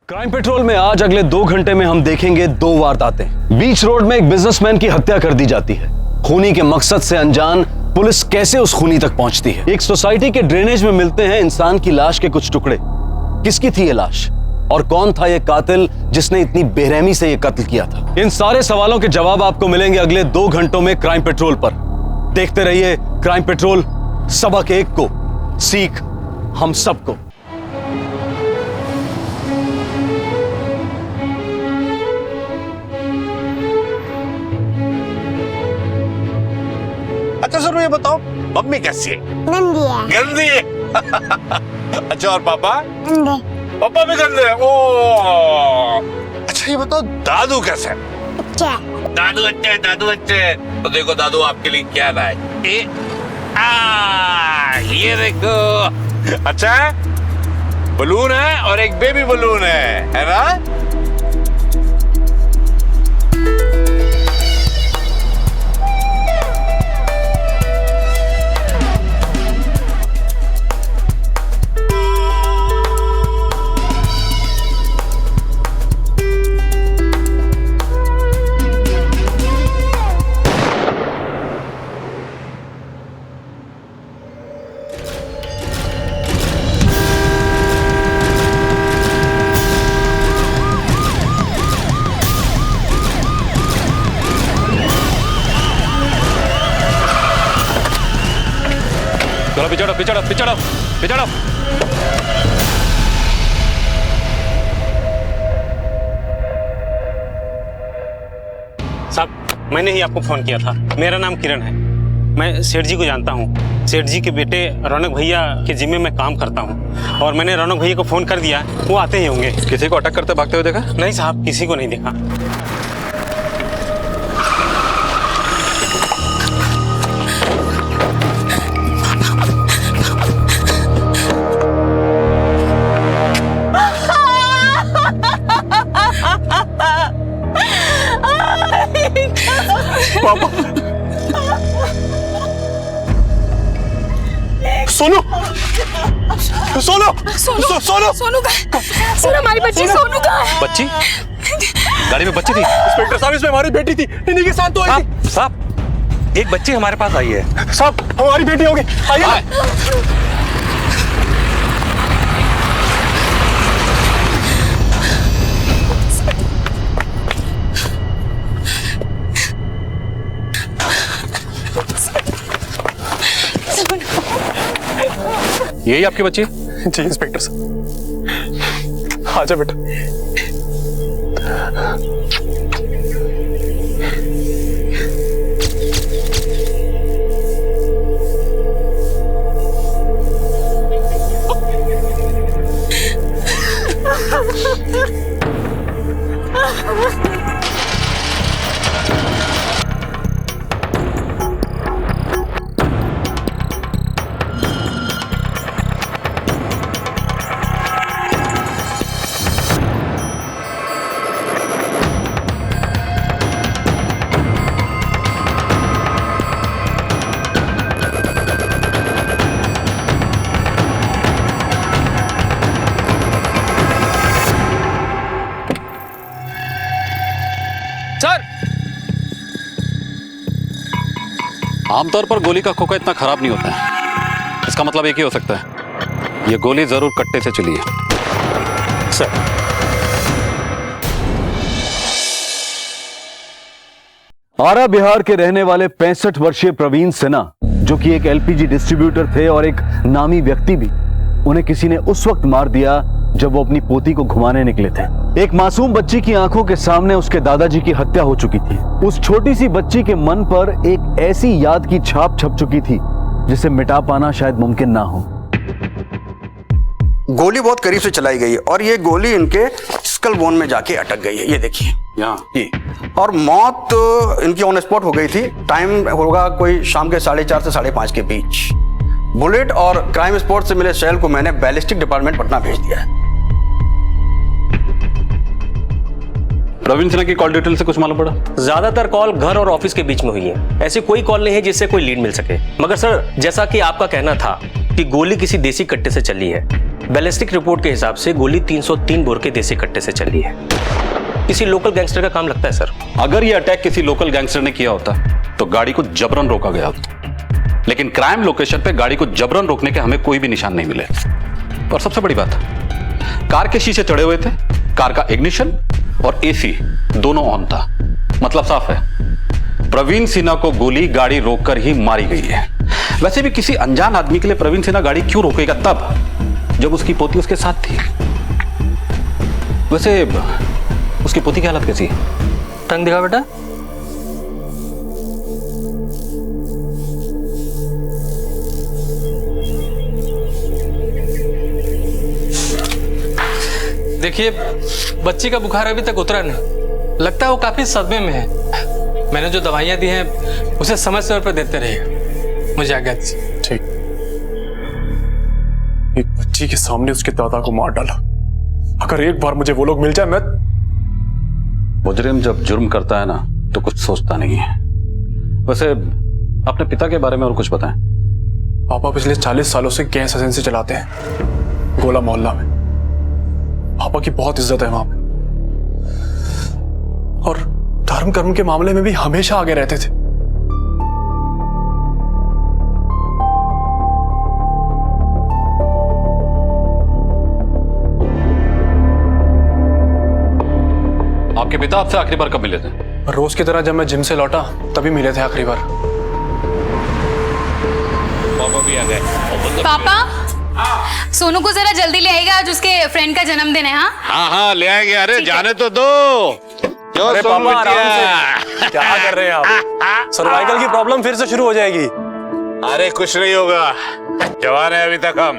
Crime petrol में आज अगले 2 घंटे में हम देखेंगे 2 वारदातें। बीच रोड में एक बिजनेसमैन की हत्या कर दी जाती है। खूनी के मकसद से अनजान पुलिस कैसे उस खूनी तक पहुंचती है। एक सोसाइटी के ड्रेनेज में मिलते हैं इंसान की लाश के कुछ टुकड़े। किसकी थी ये लाश और कौन था ये कातिल जिसने इतनी बेरहमी से ये कत्ल किया था? इन सारे सवालों के जवाब आपको मिलेंगे अगले 2 घंटों में क्राइम पेट्रोल पर। देखते रहिए क्राइम पेट्रोल, सबक एक को, सीख हम सबको। अच्छा सुनो, ये बताओ मम्मी कैसी है? गंदी है। गंदी है। अच्छा और पापा? गंदे। पापा भी गंदे हैं। ओ अच्छा ये बताओ दादू कैसे है? अच्छा। दादू अच्छे हैं, दादू अच्छे हैं। तो देखो दादू आपके लिए क्या लाए। ये देखो। अच्छा है, बलून है और एक बेबी बलून है ना? चलो पिछड़ो पिछड़ो पिछड़ो पिछड़ो। साहब, मैंने ही आपको फोन किया था। मेरा नाम किरण है। मैं सेठ जी को जानता हूँ। सेठ जी के बेटे रौनक भैया के जिम्मे में काम करता हूँ और मैंने रौनक भैया को फोन कर दिया, वो आते ही होंगे। किसी को अटक करते भागते हुए देखा? नहीं साहब, किसी को नहीं देखा। पापा सोनू सोनू सोनू सोनू सोनू का सर, हमारी बच्ची सोनू कहाँ है? बच्ची गाड़ी में बच्ची थी। इंस्पेक्टर साहब, इसमें हमारी बेटी थी, इन्हीं के साथ तो आई थी। साहब एक बच्ची हमारे पास आई है। साहब हमारी बेटी होगी, आइए। यही आपकी बच्ची? जी इंस्पेक्टर साहब, आजा बेटा। सर, आमतौर पर गोली का खोखा इतना खराब नहीं होता है। इसका मतलब एक ही हो सकता है, ये गोली जरूर कट्टे से चली है। सर, आरा बिहार के रहने वाले 65 वर्षीय प्रवीण सिन्हा, जो कि एक एलपीजी डिस्ट्रीब्यूटर थे और एक नामी व्यक्ति भी, उन्हें किसी ने उस वक्त मार दिया जब वो अपनी पोती को घुमाने निकले थे। एक मासूम बच्ची की आंखों के सामने उसके दादाजी की हत्या हो चुकी थी। उस छोटी सी बच्ची के मन पर एक ऐसी याद की छाप छप चुकी थी जिसे मिटा पाना शायद मुमकिन ना हो। गोली बहुत करीब से चलाई गई है और ये गोली इनके स्कल बोन में जाके अटक गई है। ये देखिए यहाँ ये, और मौत इनकी ऑन स्पॉट हो गई थी। टाइम होगा कोई शाम के 4:30 से 5:30 के बीच। बुलेट और क्राइम स्पॉट से मिले सेल को मैंने बैलिस्टिक डिपार्टमेंट पटना भेज दिया है। प्रवीण सिन्हा की कॉल डिटेल से कुछ मालूम पड़ा? ज्यादातर कॉल घर और ऑफिस के बीच में हुई है। ऐसी कोई कॉल नहीं है जिससे कोई लीड मिल सके। मगर सर, जैसा कि आपका कहना था कि गोली किसी देसी कट्टे से चली है, बैलिस्टिक रिपोर्ट के हिसाब से गोली 303 बोर के देसी कट्टे से चली है। किसी लोकल गैंगस्टर का काम लगता है सर। अगर ये अटैक किसी लोकल गैंगस्टर ने किया होता तो गाड़ी को जबरन रोका गया होता, लेकिन क्राइम लोकेशन पे गाड़ी को जबरन रोकने के हमें कोई भी निशान नहीं मिले। और सबसे बड़ी बात, कार के शीशे चढ़े हुए थे, कार का इग्निशन और एसी दोनों ऑन था। मतलब साफ है, प्रवीण सिन्हा को गोली गाड़ी रोककर ही मारी गई है। वैसे भी किसी अनजान आदमी के लिए प्रवीण सिन्हा गाड़ी क्यों रोकेगा तब जब उसकी पोती उसके साथ थी। वैसे उसकी पोती की हालत कैसी है? टंग दिखा बेटा। देखिए, बच्ची का बुखार अभी तक उतरा नहीं, लगता है वो काफी सदमे में है। मैंने जो दवाइयां दी हैं उसे समय समय पर देते रहिए। मुझे आज्ञा दीजिए। ठीक। एक बच्ची के सामने उसके दादा को मार डाला। अगर एक बार मुझे वो लोग मिल जाए, मैं मुजरिम जब जुर्म करता है ना तो कुछ सोचता नहीं है। वैसे अपने पिता के बारे में और कुछ बताएं। पापा पिछले 40 सालों से गैस एजेंसी चलाते हैं गोला मोहल्ला में। पापा की बहुत इज्जत है वहां पे, और धर्म कर्म के मामले में भी हमेशा आगे रहते थे। आपके पिता आपसे आखिरी बार कब मिले थे? रोज की तरह जब मैं जिम से लौटा तभी मिले थे आखिरी बार। पापा भी आ गए। पापा, सोनू को जरा जल्दी ले आएगा, आज उसके फ्रेंड का जन्मदिन है। हाँ हाँ हाँ ले आएंगे। अरे जाने तो दो। क्यों अरे सोनू पापा, बिटिया? आराम से। क्या कर रहे हैं आप? सर्वाइकल की प्रॉब्लम फिर से शुरू हो जाएगी। अरे कुछ नहीं होगा, जवान है अभी तक हम।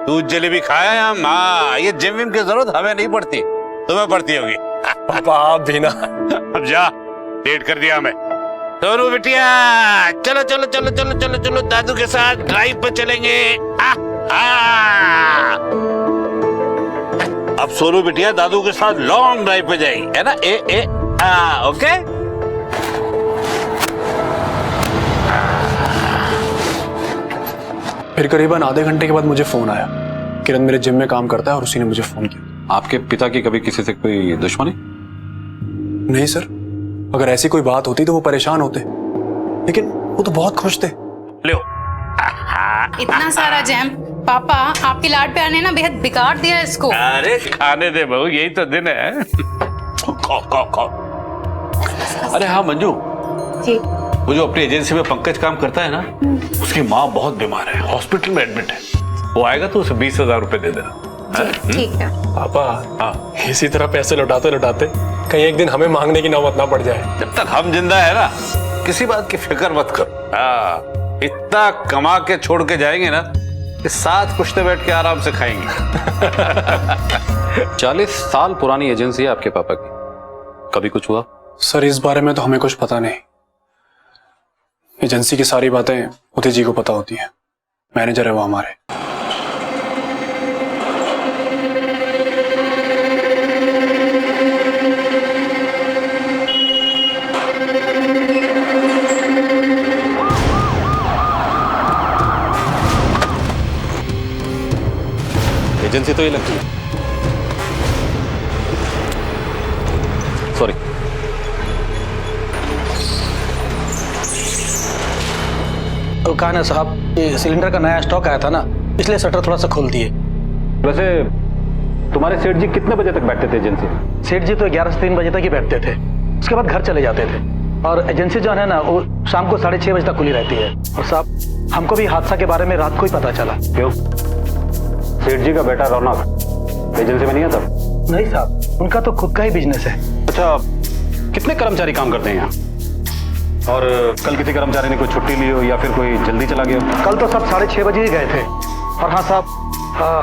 दूध जलेबी खाया हम। हाँ, ये जिम विम की जरूरत हमें नहीं पड़ती, तुम्हें पड़ती होगी। पापा आप भी ना। अब जा, लेट कर दिया हमें। सोनू बिटिया, चलो चलो चलो चलो चलो चलो, दादू के साथ ड्राइव पर चलेंगे। अब सोनू बिटिया दादू के साथ लॉन्ग ड्राइव पे जाएगी, है ना? ओके। फिर करीबन आधे घंटे के बाद मुझे फोन आया। किरण मेरे जिम में काम करता है और उसी ने मुझे फोन किया। आपके पिता की कभी किसी से कोई दुश्मनी? नहीं सर, अगर ऐसी कोई बात होती तो वो परेशान होते, लेकिन वो तो बहुत खुश थे। लो। इतना सारा जैम। पापा, आपके लाड प्यार ने ना बेहद बिगाड़ दिया इसको। अरे खाने दे बहू, यही तो दिन है। खाओ खाओ खाओ। अरे हाँ मंजू, जी। वो जो अपनी एजेंसी में पंकज काम करता है ना, उसकी माँ बहुत बीमार है, हॉस्पिटल में एडमिट है। वो आएगा तो उसे 20,000 रुपए दे देना। ठीक है पापा, हाँ, इसी तरह पैसे लौटाते लौटाते कहीं एक दिन हमें मांगने की नौबत ना पड़ जाए। जब तक हम जिंदा है ना, किसी बात की फिक्र मत करो। हाँ, इतना कमा के छोड़ के जाएंगे ना कि साथ कुश्ते बैठ के आराम से खाएंगे। 40 साल पुरानी एजेंसी है आपके पापा की, कभी कुछ हुआ? सर इस बारे में तो हमें कुछ पता नहीं। एजेंसी की सारी बातें उदय जी को पता होती हैं, मैनेजर है वो हमारे। एजेंसी तो ये लगती है। सॉरी। कहा ना साहब, ये सिलेंडर का नया स्टॉक आया था ना, इसलिए शटर थोड़ा सा खोल दिए। वैसे तुम्हारे सेठ जी कितने बजे तक बैठते थे एजेंसी में? सेठ जी तो 11 से 3 बजे तक ही बैठते थे, उसके बाद घर चले जाते थे। और एजेंसी जो है ना, वो शाम को 6:30 बजे तक खुली रहती है। और साहब, हमको भी हादसा के बारे में रात को ही पता चला। क्यों? सेठ जी का बेटा रौनक एजेंसी में नहीं आता? नहीं साहब, उनका तो खुद का ही बिजनेस है। अच्छा, कितने कर्मचारी काम करते हैं यहाँ? और कल किसी कर्मचारी ने कोई छुट्टी ली हो या फिर कोई जल्दी चला गया? कल तो सब 6:30 बजे ही गए थे। और हाँ साहब,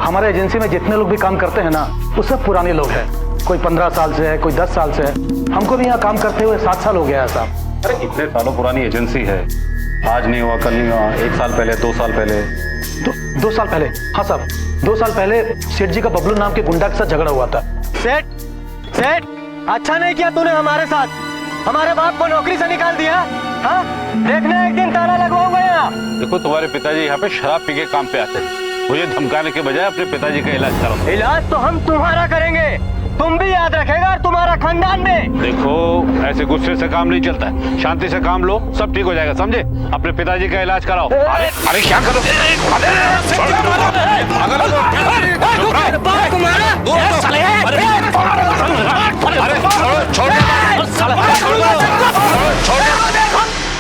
हमारे एजेंसी में जितने लोग भी काम करते हैं ना, वो सब पुराने लोग हैं। कोई 15 साल से है, कोई 10 साल से है। हमको भी यहाँ काम करते हुए 7 साल हो गया है साहब। अरे इतने सालों पुरानी एजेंसी है, आज नहीं हुआ, कल नहीं हुआ, 1 साल पहले, 2 साल पहले? 2 साल पहले, हाँ साहब, 2 साल पहले सेठ जी का बबलू नाम के गुंडा के साथ झगड़ा हुआ था। सेठ, अच्छा नहीं किया तूने हमारे साथ। हमारे बाप को नौकरी से निकाल दिया। हाँ, देखना एक दिन ताला लगवाऊंगा यहाँ। देखो, तुम्हारे पिताजी यहाँ पे शराब पी के काम पे आते हैं, मुझे धमकाने के बजाय अपने पिताजी का इलाज करो। इलाज तो हम तुम्हारा करेंगे, तुम भी याद रखेगा और तुम्हारा खानदान भी। देखो ऐसे गुस्से से काम नहीं चलता है, शांति से काम लो, सब ठीक हो जाएगा, समझे? अपने पिताजी का इलाज कराओ। अरे अरे क्या करो?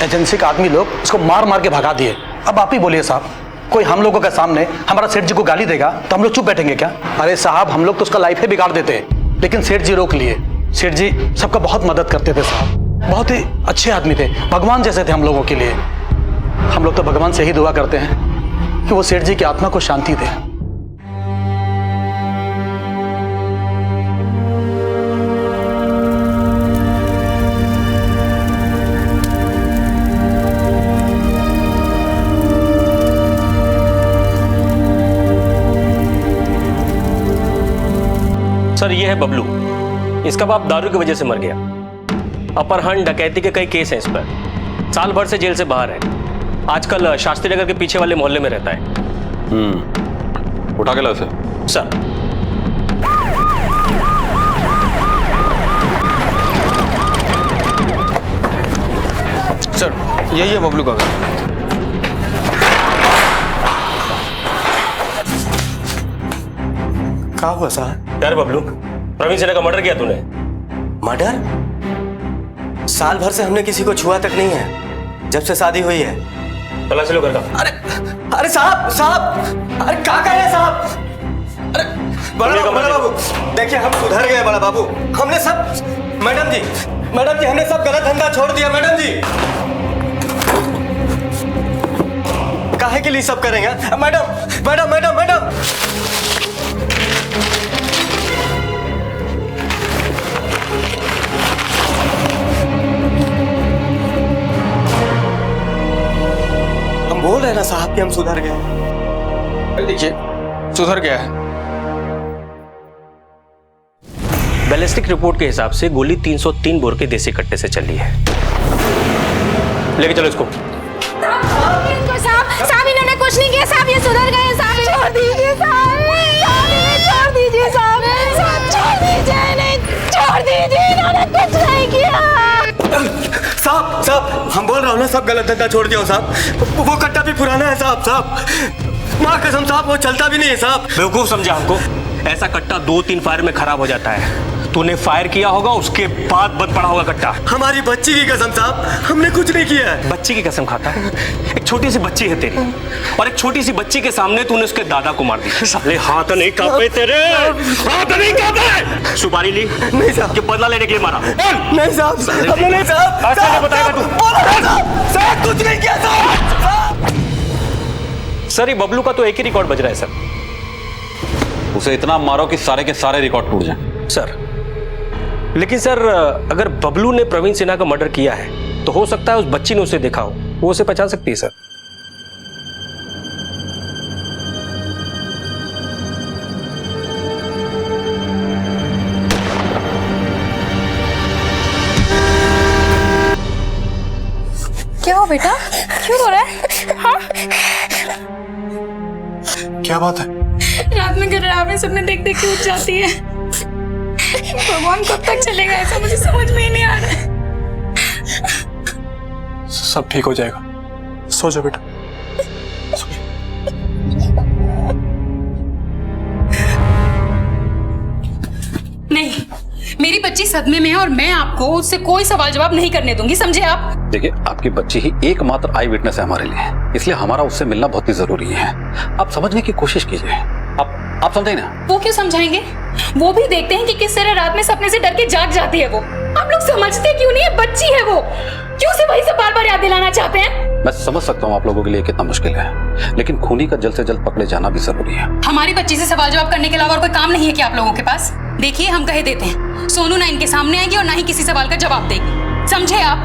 एजेंसी का आदमी लोग उसको मार मार के भगा दिए। अब आप ही बोलिए साहब, कोई हम लोगों के सामने हमारा सेठ जी को गाली देगा तो हम लोग चुप बैठेंगे क्या? अरे साहब, हम लोग तो उसका लाइफ ही बिगाड़ देते, लेकिन सेठ जी रोक लिए। सेठ जी सबका बहुत मदद करते थे साहब, बहुत ही अच्छे आदमी थे, भगवान जैसे थे हम लोगों के लिए। हम लोग तो भगवान से ही दुआ करते हैं कि वो सेठ जी की आत्मा को शांति दे। सर ये है बबलू, इसका बाप दारू की वजह से मर गया। अपहरण डकैती के कई केस हैं इस पर, साल भर से जेल से बाहर है। आजकल शास्त्री नगर के पीछे वाले मोहल्ले में रहता है। उठा के ला उसे। सर सर यही है बबलू का घर। क्या हुआ साहब? यार बबलू, प्रवीण सिन्हा का मर्डर किया तूने? मर्डर? साल भर से हमने किसी को छुआ तक नहीं है, जब से शादी हुई है। चला चलो घर का। अरे अरे साहब साहब, अरे क्या कह रहे हैं साहब? अरे बड़ा बाबू, देखिए हम सुधर गए बड़ा बाबू। हमने सब, मैडम जी हमने सब गलत धंधा छोड़ दिया। मैडम जी काहे के लिए सब करेंगे? मैडम मैडम मैडम मैडम बोल रहे ना साहब कि हम सुधर गए। देखिए सुधर गया है। बैलिस्टिक रिपोर्ट के हिसाब से गोली 303 बोर के देसी कट्टे से चली है। लेके चलो इसको। साहब इन्होंने कुछ नहीं किया साहब, ये सुधर गए साहब। छोड़ दीजिए साहब, छोड़ दीजिए साहब, छोड़ दीजिए, नहीं छोड़ दीजिए, इन्होंने कुछ नहीं किया। साहब साहब हम बोल रहा हूँ ना, सब गलत धंधा छोड़ दिया साहब। वो कट्टा भी पुराना है साहब। माँ कसम साहब, वो चलता भी नहीं है साहब। बेवकूफ समझा हमको? ऐसा कट्टा 2-3 फायर में खराब हो जाता है। तूने फायर किया होगा, उसके बाद बंद पड़ा होगा कट्टा। हमारी बच्ची की कसम साहब, हमने कुछ नहीं किया है। बच्ची की कसम खाता है? एक छोटी सी बच्ची है तेरी, और एक छोटी सी बच्ची के सामने तूने उसके दादा को मार दिया। साले हाथ नहीं कांपे तेरे, हाथ नहीं कांपे। सुपारी ली? नहीं साहब। कि बदला लेने के लिए मारा? नहीं साहब, हमने नहीं साहब। ऐसा नहीं बताएगा तू? साहब कुछ नहीं किया साहब। सर ये बबलू का तो एक ही रिकॉर्ड बज रहा है सर। उसे इतना मारो कि सारे के सारे रिकॉर्ड टूट जाएं। सर लेकिन सर, अगर बबलू ने प्रवीण सिन्हा का मर्डर किया है तो हो सकता है उस बच्ची ने उसे देखा हो, वो उसे पहचान सकती है सर। क्या हो बेटा, क्यों रो रहा है? हाँ? क्या बात है? रात में डरावने सपने देख देख के उठ जाती है। भगवान कब तक चलेगा ऐसा, मुझे समझ में ही नहीं आ रहा है। सब ठीक हो जाएगा, सो जाओ बेटा। नहीं, मेरी बच्ची सदमे में है और मैं आपको उससे कोई सवाल जवाब नहीं करने दूंगी, समझे आप? देखिए आपकी बच्ची ही एकमात्र आई विटनेस है हमारे लिए, इसलिए हमारा उससे मिलना बहुत ही जरूरी है। आप समझने की कोशिश कीजिए। आप समझे ना? वो क्यों समझाएंगे? वो भी देखते हैं कि किस तरह रात में सपने से डर के जाग जाती है वो। आप लोग समझते क्यों नहीं है? बच्ची है वो, क्यों से वही से बार बार याद दिलाना चाहते हैं? मैं समझ सकता हूँ आप लोगों के लिए कितना मुश्किल है, लेकिन खूनी का जल्द से जल्द पकड़े जाना भी जरूरी है। हमारी बच्ची से सवाल जवाब करने के अलावा और कोई काम नहीं है क्या आप लोगों के पास? देखिए हम कह देते हैं, सोनू ना इनके सामने आएगी और ना ही किसी सवाल का जवाब देगी, समझे आप?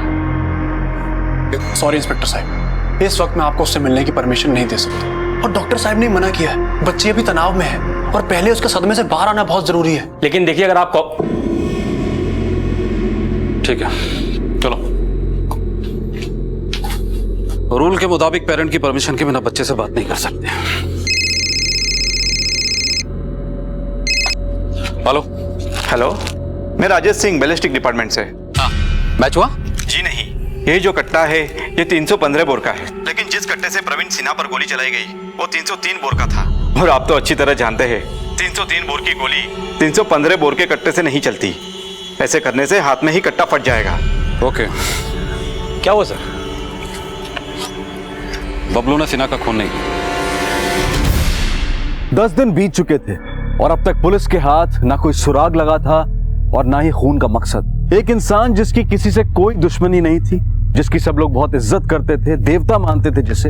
सॉरी इंस्पेक्टर साहब, इस वक्त मैं आपको उससे मिलने की परमिशन नहीं दे सकता। और डॉक्टर साहब ने मना किया है, बच्ची अभी तनाव में है और पहले उसके सदमे से बाहर आना बहुत जरूरी है। लेकिन देखिए अगर आपको, ठीक है चलो। रूल के मुताबिक पेरेंट की परमिशन के बिना बच्चे से बात नहीं कर सकते। हेलो हेलो, मैं राजेश सिंह बैलिस्टिक डिपार्टमेंट से। हाँ, मैच हुआ? जी नहीं, ये जो कट्टा है ये 315 बोर का है, लेकिन जिस कट्टे से प्रवीण सिन्हा पर गोली चलाई गई वो 303 बोर का था। और आप तो अच्छी तरह जानते हैं 303 बोर की गोली 315 बोर के कट्टे से नहीं चलती। ऐसे करने से हाथ में ही कट्टा फट जाएगा। ओके। क्या हुआ सर? बबलू ने सिन्हा का खून नहीं किया। 10 दिन बीत चुके थे और अब तक पुलिस के हाथ ना कोई सुराग लगा था और ना ही खून का मकसद। एक इंसान जिसकी किसी से कोई दुश्मनी नहीं थी, जिसकी सब लोग बहुत इज्जत करते थे, देवता मानते थे जिसे,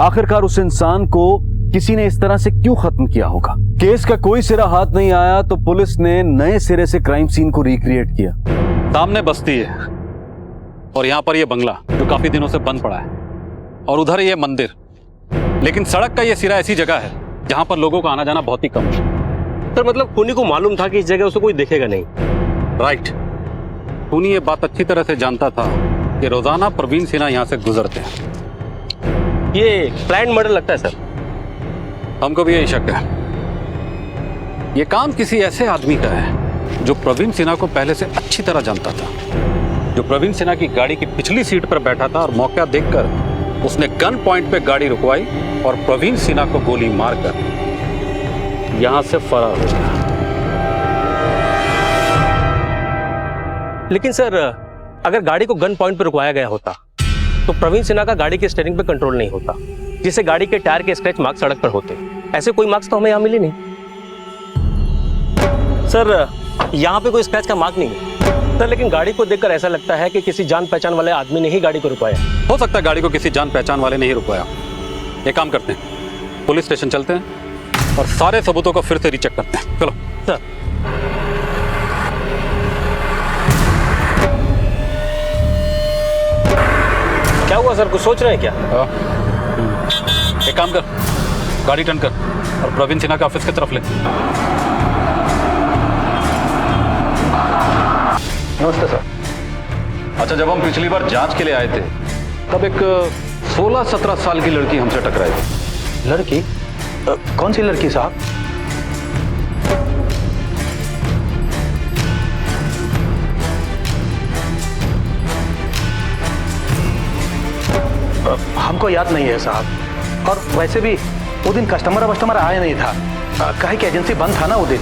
आखिरकार उस इंसान को किसी ने इस तरह से क्यों खत्म किया होगा? केस का कोई सिरा हाथ नहीं आया तो पुलिस ने नए सिरे से क्राइम सीन को रिक्रिएट किया। सामने बस्ती है और यहाँ पर यह बंगला जो काफी दिनों से बंद पड़ा है, और उधर ये मंदिर। लेकिन सड़क का यह सिरा ऐसी जगह है जहां पर लोगों का आना जाना बहुत ही कम है। सर मतलब खूनी को मालूम था कि इस जगह उसे कोई देखेगा नहीं। राइट। खूनी ये बात अच्छी तरह से जानता था कि रोजाना प्रवीण सिन्हा यहां से गुजरते हैं। ये प्लान मर्डर लगता है सर। हमको भी यही शक है। ये काम किसी ऐसे आदमी का है जो प्रवीण सिन्हा को पहले से अच्छी तरह जानता था, जो प्रवीण सिन्हा की गाड़ी की पिछली सीट पर बैठा था और मौका देखकर उसने गन पॉइंट पे गाड़ी रुकवाई और प्रवीण सिन्हा को गोली मारकर यहां से फरार हो गया। लेकिन सर अगर गाड़ी को गन पॉइंट पर रुकवाया गया होता तो प्रवीण सिन्हा का गाड़ी के स्टीयरिंग पे कंट्रोल नहीं होता, जिससे गाड़ी के टायर के स्क्रैच मार्क्स सड़क पर होते। ऐसे कोई मार्क्स तो हमें यहाँ मिले नहीं। सर यहाँ पे कोई स्क्रैच का मार्क नहीं है सर, लेकिन गाड़ी को देखकर ऐसा लगता है कि किसी जान पहचान वाले आदमी ने ही गाड़ी को रुकवाया। हो सकता है गाड़ी को किसी जान पहचान वाले ने ही रुकवाया। एक काम करते हैं, पुलिस स्टेशन चलते हैं और सारे सबूतों को फिर से रीचेक करते हैं। चलो सर। क्या हुआ सर, कुछ सोच रहे हैं क्या? एक काम कर, गाड़ी टर्न कर और प्रवीण सिन्हा के ऑफिस की तरफ ले। नमस्ते सर। अच्छा, जब हम पिछली बार जांच के लिए आए थे तब एक 16-17 साल की लड़की हमसे टकराई थी। लड़की? कौन सी लड़की साहब? हमको याद नहीं है साहब, और वैसे भी वो दिन कस्टमर आया नहीं था, कहे कि एजेंसी बंद था ना वो दिन।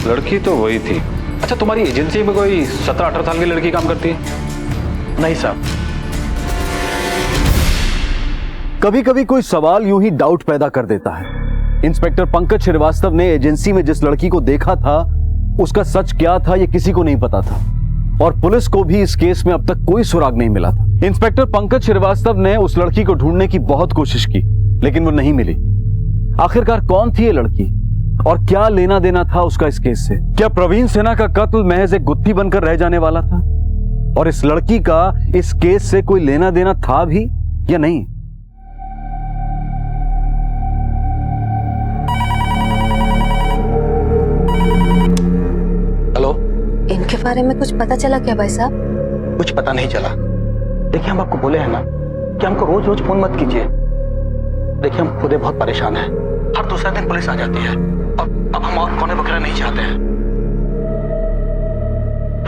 लड़की तो वही थी। अच्छा, तुम्हारी एजेंसी में कोई 17-18 साल की लड़की काम करती है? नहीं साहब। कभी कभी कोई सवाल यूं ही डाउट पैदा कर देता है। इंस्पेक्टर पंकज श्रीवास्तव ने एजेंसी में जिस लड़की को देखा था उसका सच क्या था ये किसी को नहीं पता था, और पुलिस को भी इस केस में अब तक कोई सुराग नहीं मिला था। इंस्पेक्टर पंकज श्रीवास्तव ने उस लड़की को ढूंढने की बहुत कोशिश की लेकिन वो नहीं मिली। आखिरकार कौन थी ये लड़की और क्या लेना देना था उसका इस केस से? क्या प्रवीण सिन्हा का कत्ल महज एक गुत्थी बनकर रह जाने वाला था और इस लड़की का इस केस से कोई लेना देना था भी या नहीं? हेलो, इनके बारे में कुछ पता चला क्या भाई साहब? कुछ पता नहीं चला। देखिए हम आपको बोले हैं ना कि हमको रोज रोज फोन मत कीजिए। देखिए हम खुद बहुत परेशान हैं, हर दूसरा दिन पुलिस आ जाती है, अब हम और फोन वगैरह नहीं चाहते हैं।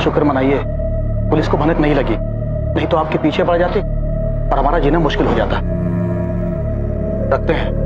शुक्र मनाइए पुलिस को भनक नहीं लगी, नहीं तो आपके पीछे पड़ जाती और हमारा जीना मुश्किल हो जाता। रखते हैं।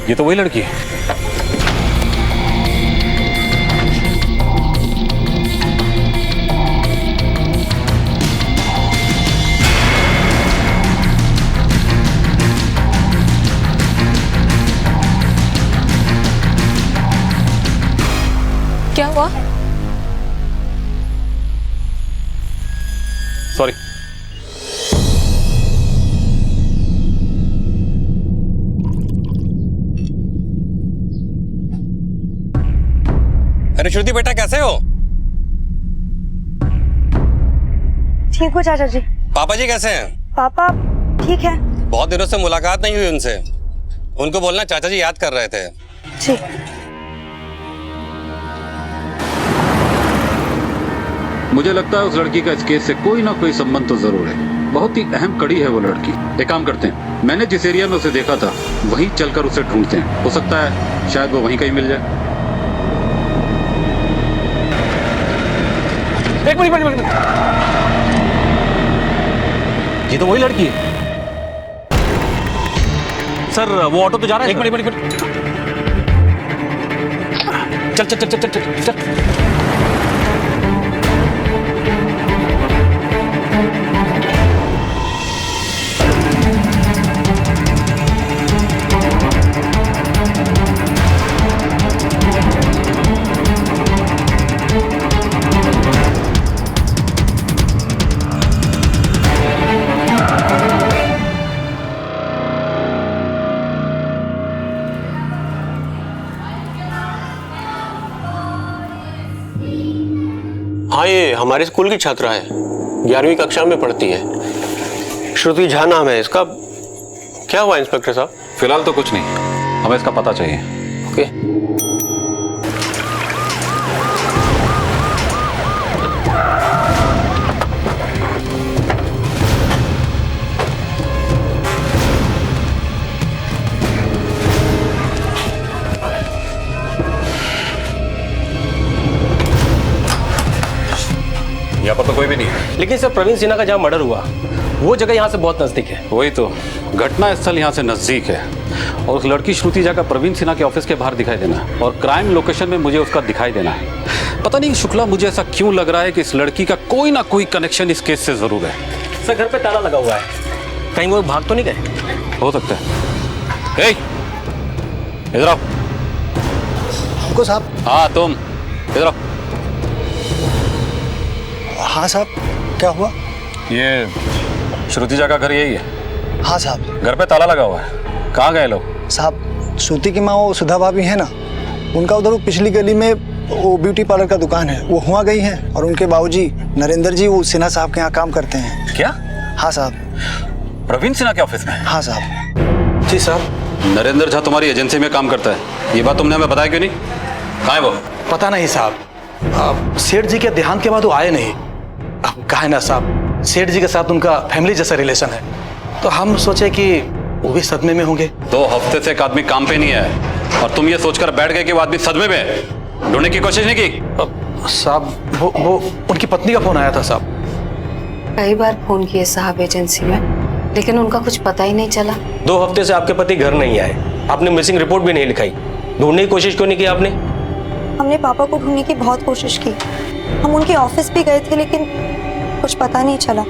ये तो वही लड़की है। हुआ? सॉरी। अरे श्रुति बेटा कैसे हो? ठीक हो चाचा जी? पापा जी कैसे हैं? पापा ठीक है। बहुत दिनों से मुलाकात नहीं हुई उनसे, उनको बोलना चाचा जी याद कर रहे थे। जी। मुझे लगता है उस लड़की का इस केस से कोई ना कोई संबंध तो जरूर है। बहुत ही अहम कड़ी है वो लड़की। एक काम करते हैं, मैंने जिस एरिया में उसे देखा था वहीं चलकर उसे ढूंढते हैं। हो सकता है शायद वो वहीं कहीं मिल जाए। एक मिनट। ये तो वही लड़की है। सर वो ऑटो तो जा रहा है। एक मिनट। चल। हाँ, ये हमारे स्कूल की छात्रा है, 11वीं कक्षा में पढ़ती है। श्रुति झा नाम है इसका। क्या हुआ इंस्पेक्टर साहब? फिलहाल तो कुछ नहीं, हमें इसका पता चाहिए। ओके। यहाँ पर तो कोई भी नहीं है। लेकिन सर प्रवीण सिन्हा का जहाँ मर्डर हुआ वो जगह यहाँ से बहुत नजदीक है। वही तो, घटना स्थल यहाँ से नजदीक है और उस लड़की श्रुति झा का प्रवीण सिन्हा के ऑफिस के बाहर दिखाई देना है और क्राइम लोकेशन में मुझे उसका दिखाई देना है। पता नहीं शुक्ला, मुझे ऐसा क्यों लग रहा है कि इस लड़की का कोई ना कोई कनेक्शन इस केस से जरूर है। सर घर पे ताला लगा हुआ है, कहीं वो भाग तो नहीं गए? हो सकता है। इधर आओ। हमको साहब? हाँ तुम इधर आओ। हाँ साहब, क्या हुआ? ये श्रुति झा का घर यही है? हाँ साहब। घर पे ताला लगा हुआ है। कहाँ गए लोग? साहब श्रुति की माँ वो सुधा भाभी है ना, उनका उधर वो पिछली गली में वो ब्यूटी पार्लर का दुकान है, वो हुआ गई हैं। और उनके बाबूजी नरेंद्र जी वो सिन्हा साहब के यहाँ काम करते हैं। क्या? हाँ साहब। प्रवीण सिन्हा के ऑफिस में? हाँ साहब। जी साहब। नरेंद्र झा तुम्हारी एजेंसी में काम करता है, ये बात तुमने हमें बताया क्यों नहीं? कहाँ है वो? पता नहीं साहब, सेठ जी के देहांत के बाद वो आए नहीं। अब कहा है ना साहब, सेठ जी के साथ उनका फैमिली जैसा रिलेशन है, तो हम सोचे कि वो भी सदमे में होंगे। 2 हफ्ते से एक आदमी काम पे नहीं है और तुम ये सोचकर बैठ गए कि वो आदमी सदमे में है। ढूंढने की कोशिश नहीं की? साहब वो उनकी पत्नी का फोन आया था साहब। कई बार फोन किए साहब एजेंसी में, लेकिन उनका कुछ पता ही नहीं चला। 2 हफ्ते से आपके पति घर नहीं आए, आपने मिसिंग रिपोर्ट भी नहीं लिखाई, ढूंढने की कोशिश क्यों नहीं की आपने? हमने पापा को ढूंढने की बहुत कोशिश की, हम उनके ऑफिस भी गए थे लेकिन कुछ पता नहीं चला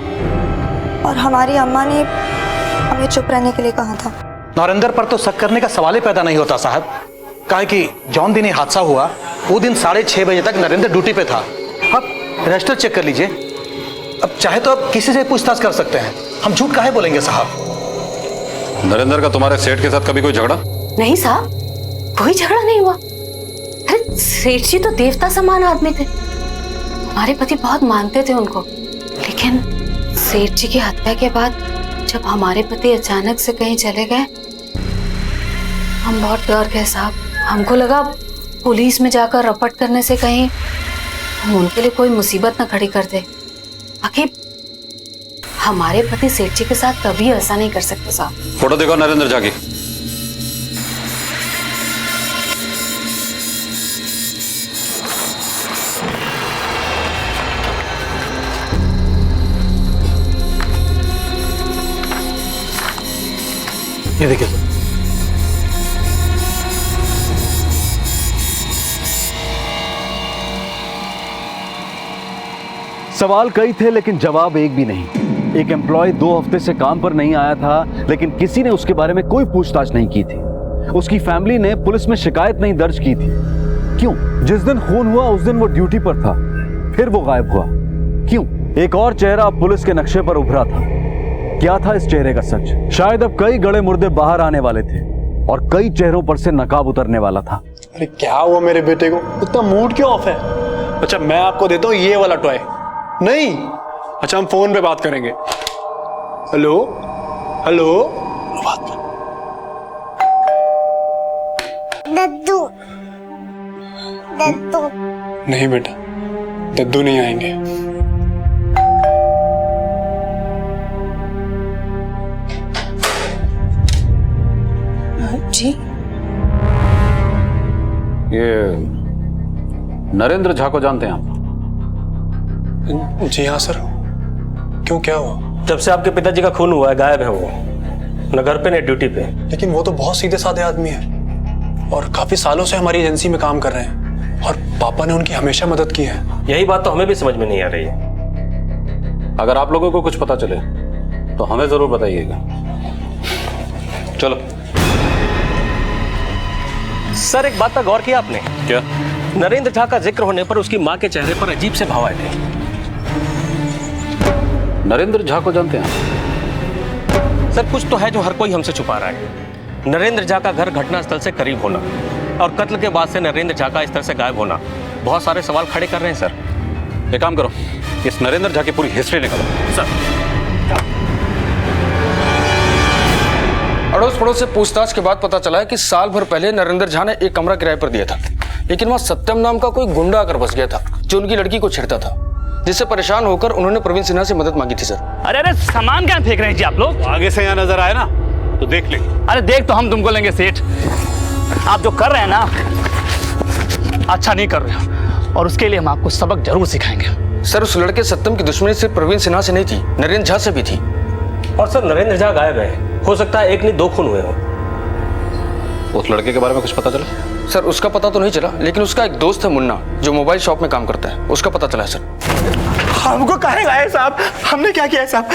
और हमारी अम्मा ने हमें चुप रहने के लिए कहा था। नरेंद्र पर तो शक करने का सवाल ही पैदा नहीं होता साहब, काहे कि जौन दिन ये हादसा हुआ वो दिन 6:30 बजे तक नरेंद्र ड्यूटी पे था। आप रजिस्टर चेक कर लीजिए, अब चाहे तो आप किसी से पूछताछ कर सकते हैं, हम झूठ काहे बोलेंगे साहब। नरेंद्र का तुम्हारे सेठ के साथ कभी कोई झगड़ा? नहीं साहब, कोई झगड़ा नहीं हुआ। अरे सेठ जी तो देवता समान आदमी थे, हमारे पति बहुत मानते थे उनको, लेकिन सेठ जी की हत्या के बाद जब हमारे पति अचानक से कहीं चले गए, हम बहुत डर गए साहब। हमको लगा पुलिस में जाकर रपट करने से कहीं हम उनके लिए कोई मुसीबत न खड़ी कर दे। बाकी हमारे पति सेठ जी के साथ कभी ऐसा नहीं कर सकते साहब। फोटो देखो नरेंद्र झा की। ये देखिए सर। सवाल कई थे लेकिन जवाब एक भी नहीं। एक एम्प्लॉय 2 हफ्ते से काम पर नहीं आया था लेकिन किसी ने उसके बारे में कोई पूछताछ नहीं की थी। उसकी फैमिली ने पुलिस में शिकायत नहीं दर्ज की थी। क्यों? जिस दिन खून हुआ उस दिन वो ड्यूटी पर था, फिर वो गायब हुआ, क्यों? एक और चेहरा पुलिस के नक्शे पर उभरा था। क्या था इस चेहरे का सच? शायद अब कई गड़े मुर्दे बाहर आने वाले थे और कई चेहरों पर से नकाब उतरने वाला था। अरे क्या हुआ मेरे बेटे को? इतना मूड क्यों ऑफ है? अच्छा मैं आपको देता हूँ ये वाला टॉय। नहीं, अच्छा हम फोन पे बात करेंगे। हेलो हेलो, बात कर। दद्दू दद्दू। नहीं बेटा, दद्दू नहीं आएंगे। जी ये नरेंद्र झा को जानते हैं आप? जी हाँ सर। क्यों, क्या हुआ? जब से आपके पिताजी का खून हुआ है गायब है वो, न घर पे न ड्यूटी पे। लेकिन वो तो बहुत सीधे साधे आदमी है और काफी सालों से हमारी एजेंसी में काम कर रहे हैं और पापा ने उनकी हमेशा मदद की है। यही बात तो हमें भी समझ में नहीं आ रही है। अगर आप लोगों को कुछ पता चले तो हमें जरूर बताइएगा। चलो। सर एक बात का गौर किया आपने? क्या? नरेंद्र झा का जिक्र होने पर उसकी मां के चेहरे पर अजीब से भाव आए थे। नरेंद्र झा को जानते हैं? सर कुछ तो है जो हर कोई हमसे छुपा रहा है। नरेंद्र झा का घर घटनास्थल से करीब होना और कत्ल के बाद से नरेंद्र झा का इस तरह से गायब होना बहुत सारे सवाल खड़े कर रहे हैं सर। एक काम करो, इस नरेंद्र झा की पूरी हिस्ट्री निकालो। सर अड़ोस पड़ोस से पूछताछ के बाद पता चला है कि साल भर पहले नरेंद्र झा ने एक कमरा किराए पर दिया था, लेकिन वहां सत्यम नाम का कोई गुंडा आकर बस गया था जो उनकी लड़की को छेड़ता था, जिससे परेशान होकर उन्होंने प्रवीण सिन्हा से मदद मांगी थी सर। अरे अरे सामान क्या फेंक रहे हैं जी आप लोग? आगे से यहाँ नजर आए ना तो देख ले। अरे देख तो हम तुमको लेंगे सेठ, आप जो कर रहे हैं ना अच्छा नहीं कर रहे हो और उसके लिए हम आपको सबक जरूर सिखाएंगे। सर उस लड़के सत्यम की दुश्मनी सिर्फ प्रवीण सिन्हा से नहीं थी, नरेंद्र झा से भी थी। और सर नरेंद्र झा गायब है, हो सकता है एक नहीं दो खून हुए हो। उस लड़के के बारे में कुछ पता चला? सर उसका पता तो नहीं चला, लेकिन उसका एक दोस्त है मुन्ना जो मोबाइल शॉप में काम करता है, उसका पता चला है सर। हमको कहे लाए साहब? हमने क्या किया है साहब?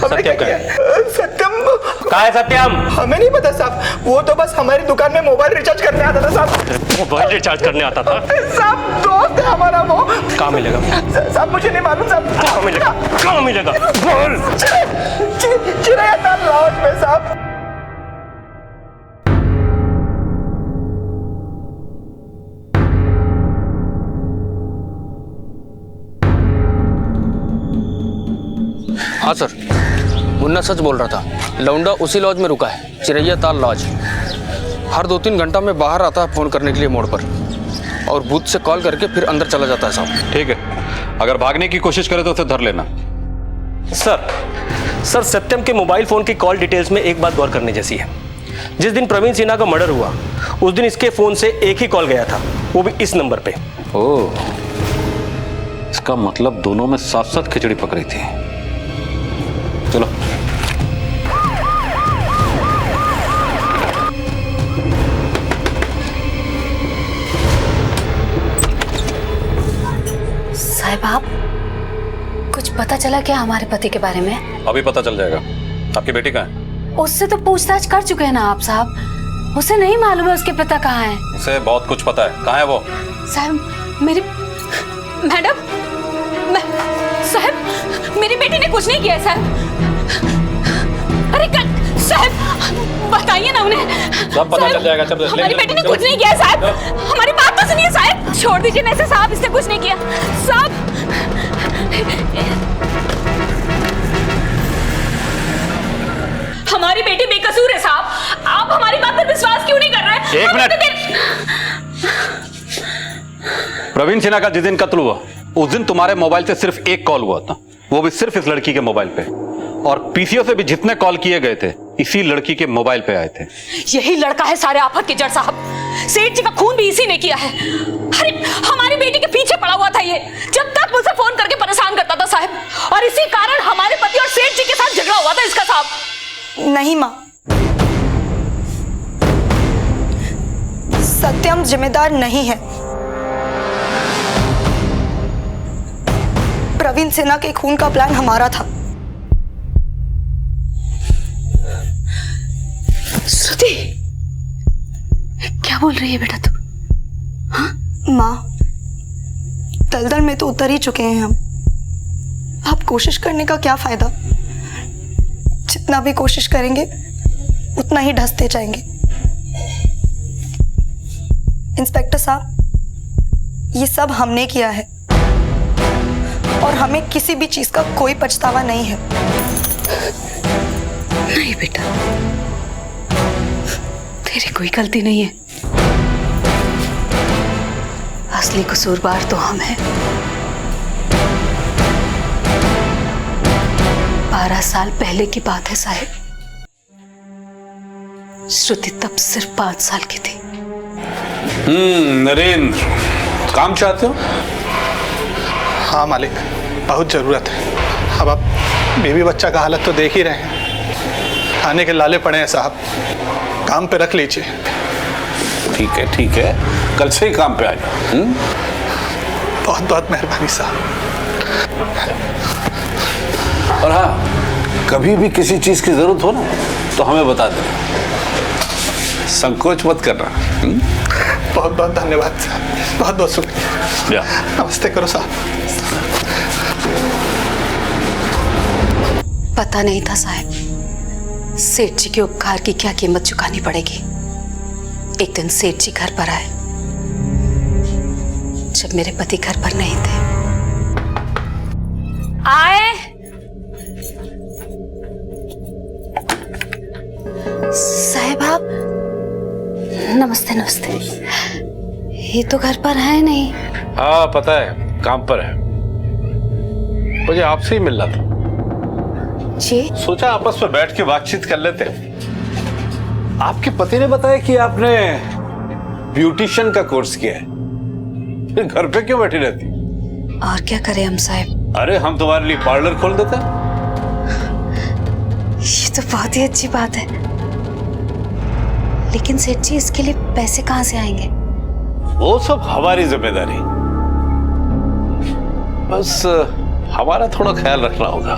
सत्यम क्या है? सत्यम कहाँ है सत्यम? हमें नहीं पता साहब, वो तो बस हमारी दुकान में मोबाइल रिचार्ज करने आता था साहब। मोबाइल रिचार्ज करने आता था साहब? दोस्त है हमारा वो। कहाँ मिलेगा साहब? मुझे नहीं मालूम साहब। कहाँ मिलेगा? कहाँ मिलेगा? बोल। चिड़ैया ताल लॉज में साहब। हाँ सर, मुन्ना सच बोल रहा था। लौंडा उसी लॉज में रुका है, चिड़ैया ताल लॉज। हर 2-3 घंटा में बाहर आता है फोन करने के लिए मोड़ पर और बूथ से कॉल करके फिर अंदर चला जाता है साहब। ठीक है, अगर भागने की कोशिश करे तो उसे धर लेना। सर सत्यम के मोबाइल फोन की कॉल डिटेल्स में एक बात गौर करने जैसी है। जिस दिन प्रवीण सिन्हा का मर्डर हुआ उस दिन इसके फोन से एक ही कॉल गया था, वो भी इस नंबर पे। ओह, इसका मतलब दोनों में साथ साथ खिचड़ी पक रही थी। चलो। साहब आप कुछ पता चला क्या हमारे पति के बारे में? अभी पता चल जाएगा। आपकी बेटी कहाँ है? उससे तो पूछताछ कर चुके हैं ना आप साहब, उसे नहीं मालूम है उसके पिता कहाँ है। उसे बहुत कुछ पता है। कहाँ है वो? साहब मेरी मैडम साहब मेरी बेटी ने कुछ नहीं किया है साहब। अरे साहब बताइए ना उन्हें। सब पता चल जाएगा। चल हमारी बेटी ने कुछ नहीं किया साहब, हमारी बात तो सुनिए साहब। छोड़ दीजिए ना इसे साहब, इसने कुछ नहीं किया साहब। हमारी बेटी बेकसूर है साहब, आप हमारी बात पर विश्वास क्यों नहीं कर रहे? एक मिनट। प्रवीण सिन्हा का जिस दिन कत्ल हुआ उस दिन तुम्हारे मोबाइल से सिर्फ एक कॉल हुआ था, वो भी सिर्फ इस लड़की के मोबाइल पे, और पीसीओ से भी जितने कॉल किए गए थे इसी लड़की के मोबाइल पे आए थे। यही लड़का है सारे आफत की जड़ साहब, सेठ जी का खून भी इसी ने किया है। अरे हमारी बेटी के पीछे पड़ा हुआ था ये, जब तक मुझसे फोन करके परेशान करता था साहब, और इसी कारण हमारे पति और सेठ जी के साथ झगड़ा हुआ था इसका साहब। नहीं माँ, सत्यम जिम्मेदार नहीं है। प्रवीण सिन्हा के खून का प्लान हमारा था। श्रुति क्या बोल रही है बेटा तू? माँ, दलदल में तो उतर ही चुके हैं हम। अब कोशिश करने का क्या फायदा? जितना भी कोशिश करेंगे उतना ही ढसते जाएंगे। इंस्पेक्टर साहब, ये सब हमने किया है और हमें किसी भी चीज का कोई पछतावा नहीं है। नहीं बेटा, तेरी कोई गलती नहीं है। असली कसूरवार तो हम हैं। 12 साल पहले की बात है साहिब। श्रुति तब सिर्फ 5 साल की थी। नरेंद्र, काम चाहते हो? हाँ मालिक, बहुत ज़रूरत है। अब आप बीवी बच्चा का हालत तो देख ही रहे हैं, खाने के लाले पड़े हैं साहब। काम पे रख लीजिए। ठीक है, कल से ही काम पे आ जाओ। बहुत बहुत मेहरबानी साहब। और हाँ, कभी भी किसी चीज की जरूरत हो ना तो हमें बता देना, संकोच मत करना। बहुत बहुत धन्यवाद साहब, बहुत बहुत शुक्रिया। नमस्ते करो साहब। पता नहीं था साहब, सेठ जी के उपकार की क्या कीमत चुकानी पड़ेगी। एक दिन सेठ जी घर पर आए जब मेरे पति घर पर नहीं थे। आए साहब, आप नमस्ते। नमस्ते। ये तो घर पर है नहीं। हाँ पता है, काम पर है। मुझे आपसे ही मिलना था जी। सोचा आपस में बैठ के बातचीत कर लेते। आपके पति ने बताया कि आपने ब्यूटिशियन का कोर्स किया है, फिर घर पे क्यों बैठी रहती? और क्या करें हम साहब? अरे हम तुम्हारे लिए पार्लर खोल देते। ये तो बहुत ही अच्छी बात है, लेकिन सेठ जी इसके लिए पैसे कहां से आएंगे? वो सब हमारी जिम्मेदारी, बस हमारा थोड़ा ख्याल रखना होगा,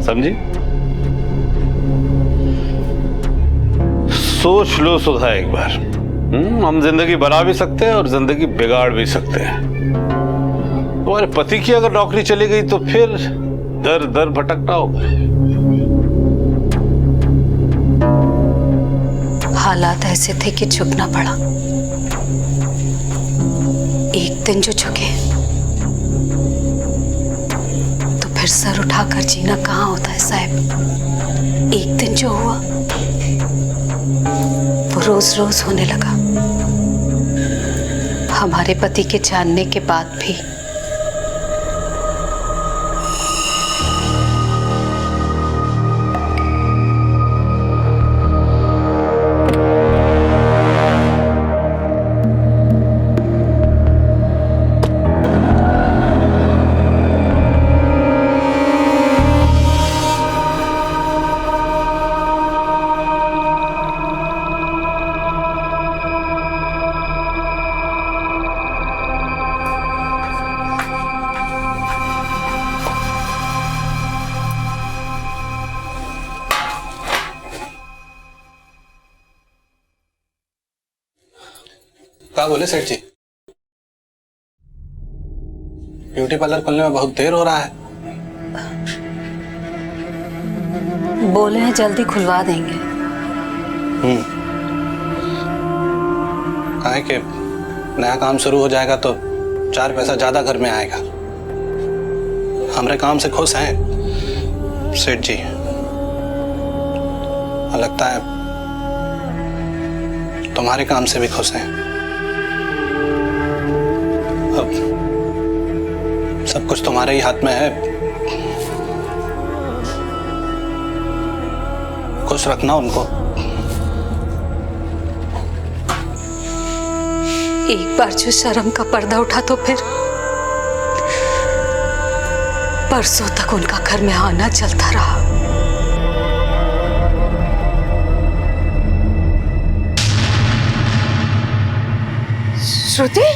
समझी? सोच लो सुधा एक बार। हम जिंदगी बना भी सकते हैं और जिंदगी बिगाड़ भी सकते हैं। तुम्हारे पति की अगर नौकरी चली गई तो फिर दर दर भटकना होगा। हालात ऐसे थे कि झुकना पड़ा। एक दिन जो झुके तो फिर सर उठाकर जीना कहाँ होता है साहब। एक दिन जो हुआ वो रोज रोज होने लगा। हमारे पति के जानने के बाद भी क्या बोले सेठ जी? ब्यूटी पार्लर खोलने में बहुत देर हो रहा है। बोले हैं जल्दी खुलवा देंगे। काहे कि नया काम शुरू हो जाएगा तो 4 पैसा ज्यादा घर में आएगा। हमारे काम से खुश हैं सेठ जी। लगता है तुम्हारे काम से भी खुश हैं। अब सब कुछ तुम्हारे ही हाथ में है, खुश रखना उनको। एक बार जो शर्म का पर्दा उठा तो फिर परसों तक उनका घर में आना चलता रहा। श्रुति,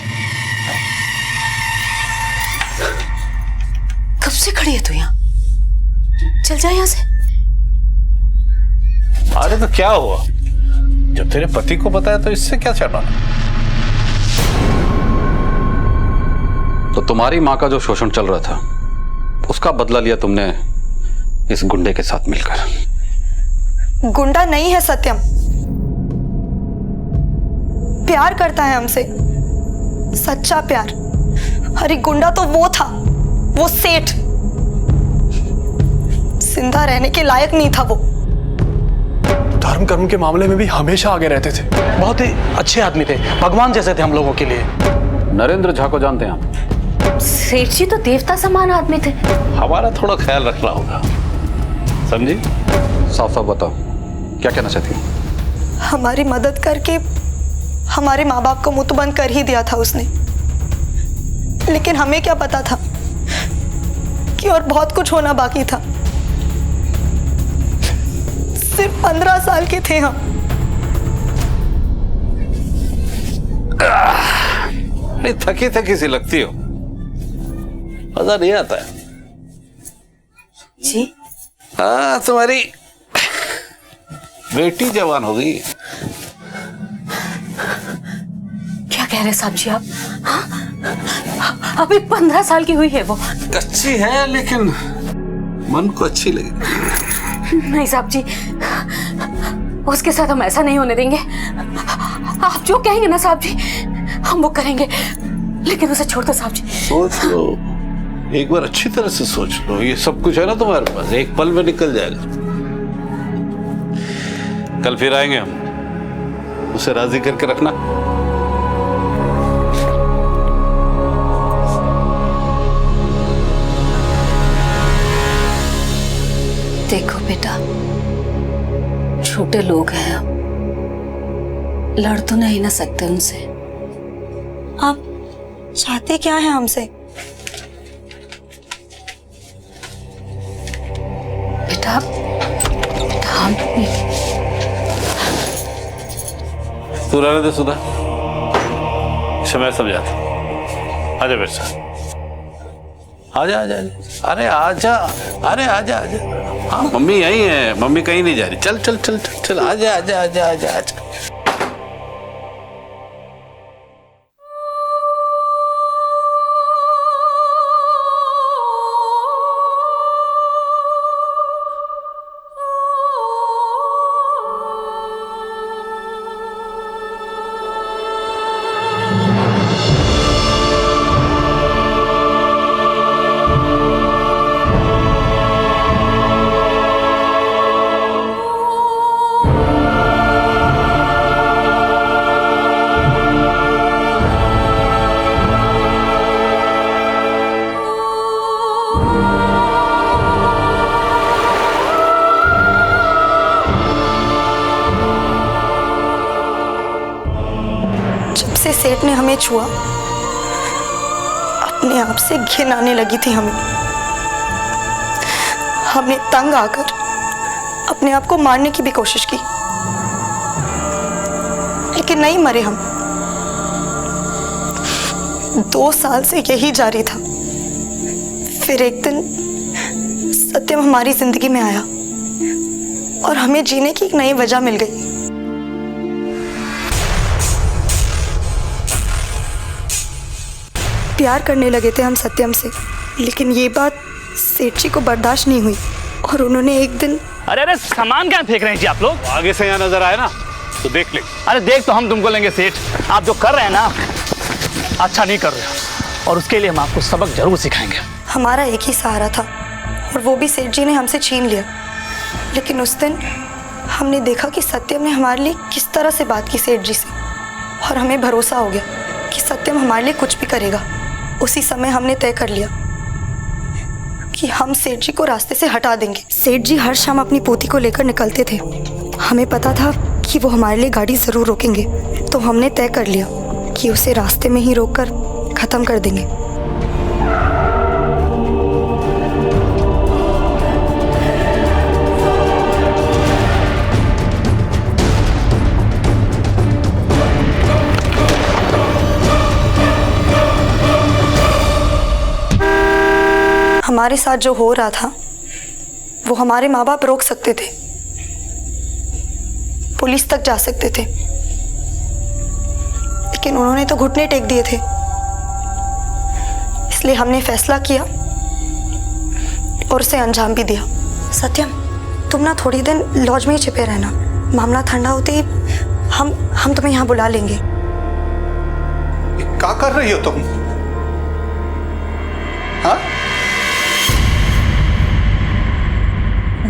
कब से खड़ी है तू यहाँ? चल जा यहाँ से। अरे तो क्या हुआ, जब तेरे पति को पता है तो इससे क्या छुपाना? तुम्हारी मां का जो शोषण चल रहा था उसका बदला लिया तुमने इस गुंडे के साथ मिलकर। गुंडा नहीं है सत्यम, प्यार करता है हमसे, सच्चा प्यार। अरे गुंडा तो वो था, वो सेठ, जिंदा रहने के लायक नहीं था वो। धर्म कर्म के मामले में भी हमेशा आगे रहते थे, बहुत ही अच्छे आदमी थे, भगवान जैसे थे हम लोगों के लिए। नरेंद्र झा को जानते हैं आप? सेठ जी तो देवता समान आदमी थे। हमारा थोड़ा ख्याल रखना होगा, समझी? साफ साफ बताओ क्या कहना चाहती हो? हमारी मदद करके हमारे माँ बाप को मुंह तो बंद कर ही दिया था उसने, लेकिन हमें क्या पता था कि और बहुत कुछ होना बाकी था। सिर्फ 15 साल के थे हम। थकी थकी सी लगती हो, मजा नहीं आता है जी? हाँ, तुम्हारी बेटी जवान हो गई। क्या कह रहे साहब जी आप? हाँ? अभी 15 साल की हुई है वो। अच्छी है लेकिन मन को अच्छी लगी। नहीं साहब जी, उसके साथ हम ऐसा नहीं होने देंगे। आप जो कहेंगे ना साहब जी, हम वो करेंगे, लेकिन उसे छोड़ दो साहब जी। सोच लो, एक बार अच्छी तरह से सोच लो। ये सब कुछ है ना तुम्हारे पास, एक पल में निकल जाएगा। कल फिर आएंगे हम, उसे राजी करके रखना। देखो बेटा, छोटे लोग हैं हम, लड़ तो नहीं ना सकते उनसे। आप चाहते क्या है हमसे? बेटा हम तू रहने दे सुधा, मैं समझाता। आजा मेरे साथ, आजा आजा आजा। अरे आजा, अरे आजा आजा। हाँ मम्मी यही है, मम्मी कहीं नहीं जा रही। चल चल चल चल चल, आजा आजा आजा आजा आजा। से सेठ ने हमें छुआ, अपने आप से घिन आने लगी थी हमें। हमने तंग आकर अपने आप को मारने की भी कोशिश की, लेकिन नहीं मरे हम। 2 साल से यही जारी था। फिर एक दिन सत्यम हमारी जिंदगी में आया और हमें जीने की एक नई वजह मिल गई। प्यार करने लगे थे हम सत्यम से, लेकिन ये बात सेठ जी को बर्दाश्त नहीं हुई और उन्होंने एक दिन। अरे अरे सामान क्या फेंक रहे हैं जी आप लोग? आगे से यहाँ नजर आए ना तो देख ले। अरे देख तो हम तुमको लेंगे सेठ, आप जो कर रहे हैं ना अच्छा नहीं कर रहे हो, और उसके लिए हम आपको सबक जरूर सिखाएंगे। हमारा एक ही सहारा था और वो भी सेठ जी ने हमसे छीन लिया। लेकिन उस दिन हमने देखा कि सत्यम ने हमारे लिए किस तरह से बात की सेठ जी से, और हमें भरोसा हो गया कि सत्यम हमारे लिए कुछ भी करेगा। उसी समय हमने तय कर लिया कि हम सेठ जी को रास्ते से हटा देंगे। सेठ जी हर शाम अपनी पोती को लेकर निकलते थे। हमें पता था कि वो हमारे लिए गाड़ी ज़रूर रोकेंगे, तो हमने तय कर लिया कि उसे रास्ते में ही रोककर ख़त्म कर देंगे। हमारे साथ जो हो रहा था वो हमारे माँ बाप रोक सकते थे, पुलिस तक जा सकते थे, लेकिन उन्होंने तो घुटने टेक दिए थे। इसलिए हमने फैसला किया और उसे अंजाम भी दिया। सत्यम, तुम ना थोड़ी दिन लॉज में ही छिपे रहना। मामला ठंडा होते ही हम तुम्हें यहाँ बुला लेंगे। क्या कर रही हो तुम? हाँ?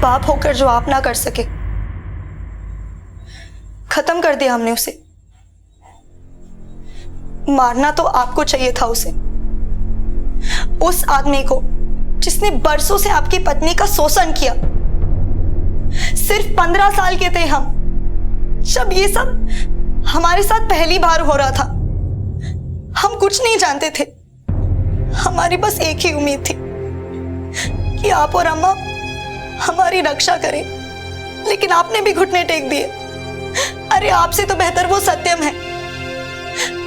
बाप होकर जो आप ना कर सके, खत्म कर दिया हमने उसे। मारना तो आपको चाहिए था उसे, उस आदमी को जिसने बरसों से आपकी पत्नी का शोषण किया। सिर्फ 15 साल के थे हम जब ये सब हमारे साथ पहली बार हो रहा था। हम कुछ नहीं जानते थे। हमारी बस एक ही उम्मीद थी कि आप और अम्मा हमारी रक्षा करें, लेकिन आपने भी घुटने टेक दिए। अरे आपसे तो बेहतर वो सत्यम है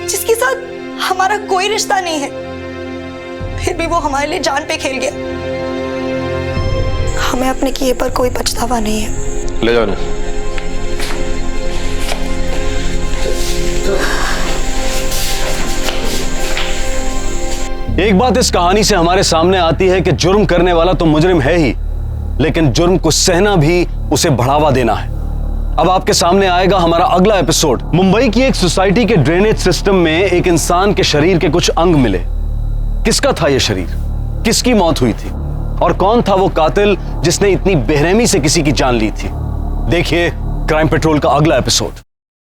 जिसके साथ हमारा कोई रिश्ता नहीं है, फिर भी वो हमारे लिए जान पे खेल गया। हमें अपने किए पर कोई पछतावा नहीं है। ले जाओ ना। एक बात इस कहानी से हमारे सामने आती है कि जुर्म करने वाला तो मुजरिम है ही, लेकिन जुर्म को सहना भी उसे बढ़ावा देना है। अब आपके सामने आएगा हमारा अगला एपिसोड। मुंबई की एक सोसाइटी के ड्रेनेज सिस्टम में एक इंसान के शरीर के कुछ अंग मिले। किसका था यह शरीर? किसकी मौत हुई थी? और कौन था वो कातिल जिसने इतनी बेरहमी से किसी की जान ली थी? देखिए क्राइम पेट्रोल का अगला एपिसोड।